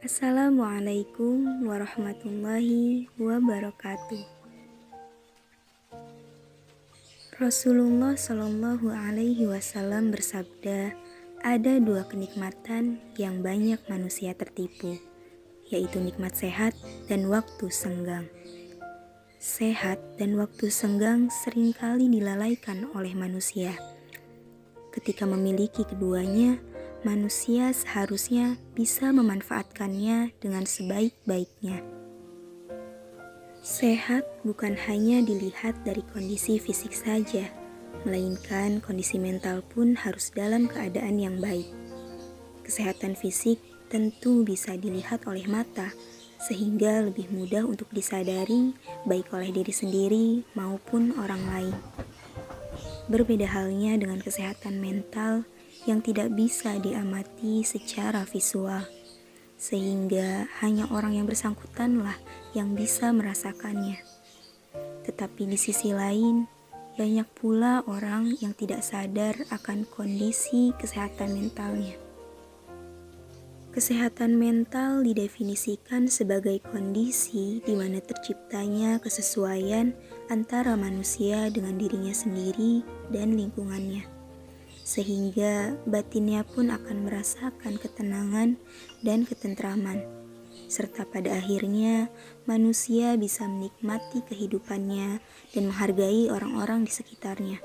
Assalamualaikum warahmatullahi wabarakatuh. Rasulullah Shallallahu Alaihi Wasallam bersabda, ada dua kenikmatan yang banyak manusia tertipu, yaitu nikmat sehat dan waktu senggang. Sehat dan waktu senggang seringkali dilalaikan oleh manusia. Ketika memiliki keduanya, manusia seharusnya bisa memanfaatkannya dengan sebaik-baiknya. Sehat bukan hanya dilihat dari kondisi fisik saja, melainkan kondisi mental pun harus dalam keadaan yang baik. Kesehatan fisik tentu bisa dilihat oleh mata, sehingga lebih mudah untuk disadari baik oleh diri sendiri maupun orang lain. Berbeda halnya dengan kesehatan mental yang tidak bisa diamati secara visual, sehingga hanya orang yang bersangkutanlah yang bisa merasakannya. Tetapi di sisi lain, banyak pula orang yang tidak sadar akan kondisi kesehatan mentalnya. Kesehatan mental didefinisikan sebagai kondisi di mana terciptanya kesesuaian antara manusia dengan dirinya sendiri dan lingkungannya, sehingga batinnya pun akan merasakan ketenangan dan ketentraman, serta pada akhirnya manusia bisa menikmati kehidupannya dan menghargai orang-orang di sekitarnya.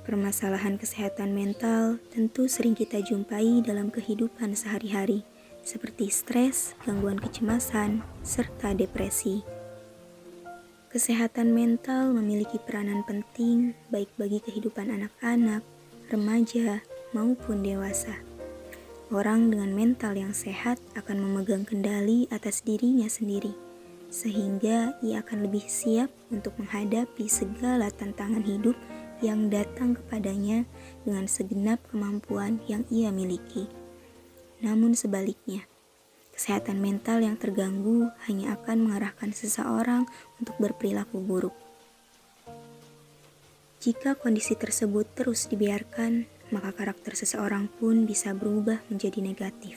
Permasalahan kesehatan mental tentu sering kita jumpai dalam kehidupan sehari-hari, seperti stres, gangguan kecemasan, serta depresi. Kesehatan mental memiliki peranan penting baik bagi kehidupan anak-anak, remaja, maupun dewasa. Orang dengan mental yang sehat akan memegang kendali atas dirinya sendiri, sehingga ia akan lebih siap untuk menghadapi segala tantangan hidup yang datang kepadanya dengan segenap kemampuan yang ia miliki. Namun sebaliknya, kesehatan mental yang terganggu hanya akan mengarahkan seseorang untuk berperilaku buruk. Jika kondisi tersebut terus dibiarkan, maka karakter seseorang pun bisa berubah menjadi negatif.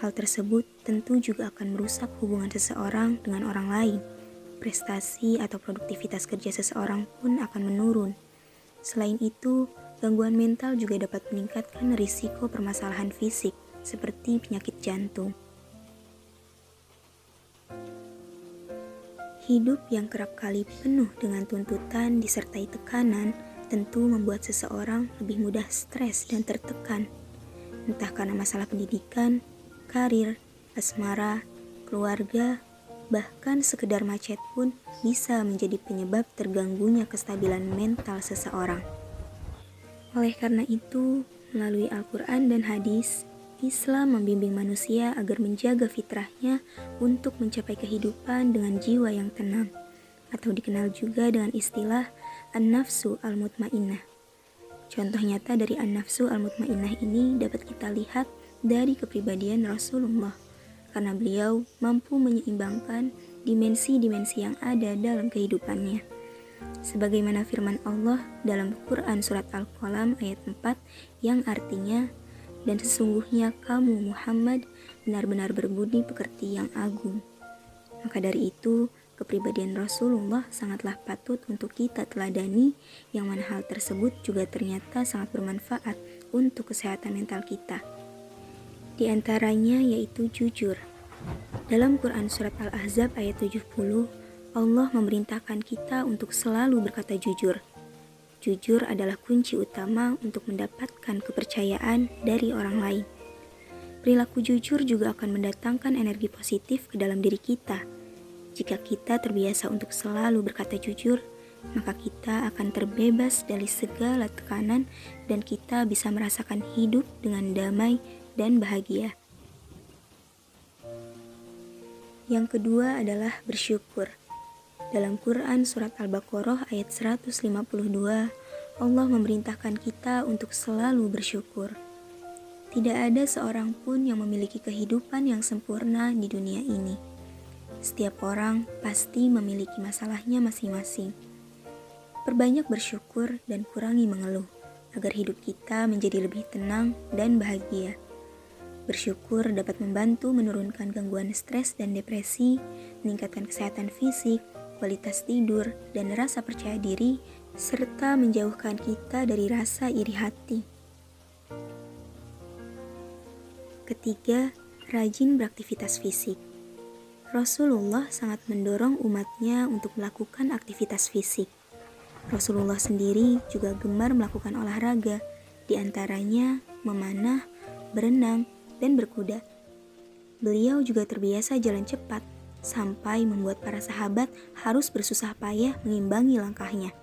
Hal tersebut tentu juga akan merusak hubungan seseorang dengan orang lain. Prestasi atau produktivitas kerja seseorang pun akan menurun. Selain itu, gangguan mental juga dapat meningkatkan risiko permasalahan fisik, seperti penyakit jantung. Hidup yang kerap kali penuh dengan tuntutan disertai tekanan tentu membuat seseorang lebih mudah stres dan tertekan, entah karena masalah pendidikan, karir, asmara, keluarga, bahkan sekedar macet pun bisa menjadi penyebab terganggunya kestabilan mental seseorang. Oleh karena itu, melalui Al-Quran dan hadis, Islam membimbing manusia agar menjaga fitrahnya untuk mencapai kehidupan dengan jiwa yang tenang, atau dikenal juga dengan istilah An-Nafsu Al-Mutmainnah. Contoh nyata dari An-Nafsu Al-Mutmainnah ini dapat kita lihat dari kepribadian Rasulullah, karena beliau mampu menyeimbangkan dimensi-dimensi yang ada dalam kehidupannya. Sebagaimana firman Allah dalam Quran Surat Al-Qalam ayat 4 yang artinya, dan sesungguhnya kamu Muhammad benar-benar berbudi pekerti yang agung. Maka dari itu, kepribadian Rasulullah sangatlah patut untuk kita teladani, yang mana hal tersebut juga ternyata sangat bermanfaat untuk kesehatan mental kita. Di antaranya yaitu jujur. Dalam Quran Surat Al-Ahzab ayat 70, Allah memerintahkan kita untuk selalu berkata jujur. Jujur adalah kunci utama untuk mendapatkan kepercayaan dari orang lain. Perilaku jujur juga akan mendatangkan energi positif ke dalam diri kita. Jika kita terbiasa untuk selalu berkata jujur, maka kita akan terbebas dari segala tekanan dan kita bisa merasakan hidup dengan damai dan bahagia. Yang kedua adalah bersyukur. Dalam Quran Surat Al-Baqarah ayat 152, Allah memerintahkan kita untuk selalu bersyukur. Tidak ada seorang pun yang memiliki kehidupan yang sempurna di dunia ini. Setiap orang pasti memiliki masalahnya masing-masing. Perbanyak bersyukur dan kurangi mengeluh, agar hidup kita menjadi lebih tenang dan bahagia. Bersyukur dapat membantu menurunkan gangguan stres dan depresi, meningkatkan kesehatan fisik, kualitas tidur, dan rasa percaya diri, serta menjauhkan kita dari rasa iri hati. Ketiga, rajin beraktivitas fisik. Rasulullah sangat mendorong umatnya untuk melakukan aktivitas fisik. Rasulullah sendiri juga gemar melakukan olahraga, di antaranya memanah, berenang, dan berkuda. Beliau juga terbiasa jalan cepat, sampai membuat para sahabat harus bersusah payah mengimbangi langkahnya.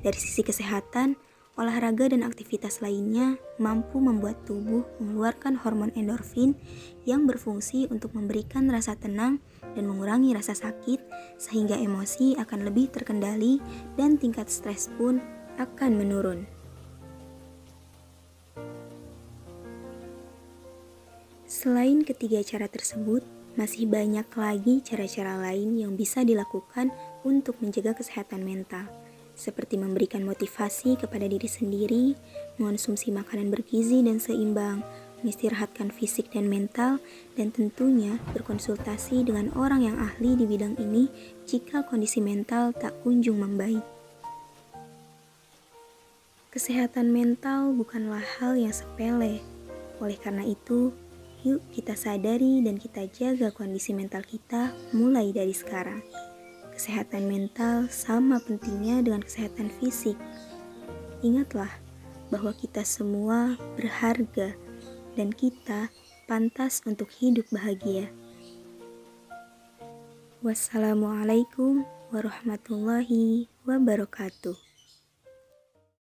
Dari sisi kesehatan, olahraga dan aktivitas lainnya mampu membuat tubuh mengeluarkan hormon endorfin yang berfungsi untuk memberikan rasa tenang dan mengurangi rasa sakit, sehingga emosi akan lebih terkendali dan tingkat stres pun akan menurun. Selain ketiga cara tersebut, masih banyak lagi cara-cara lain yang bisa dilakukan untuk menjaga kesehatan mental, seperti memberikan motivasi kepada diri sendiri, mengonsumsi makanan bergizi dan seimbang, mengistirahatkan fisik dan mental, dan tentunya berkonsultasi dengan orang yang ahli di bidang ini jika kondisi mental tak kunjung membaik. Kesehatan mental bukanlah hal yang sepele. Oleh karena itu, yuk kita sadari dan kita jaga kondisi mental kita mulai dari sekarang. Kesehatan mental sama pentingnya dengan kesehatan fisik. Ingatlah bahwa kita semua berharga dan kita pantas untuk hidup bahagia. Wassalamualaikum warahmatullahi wabarakatuh.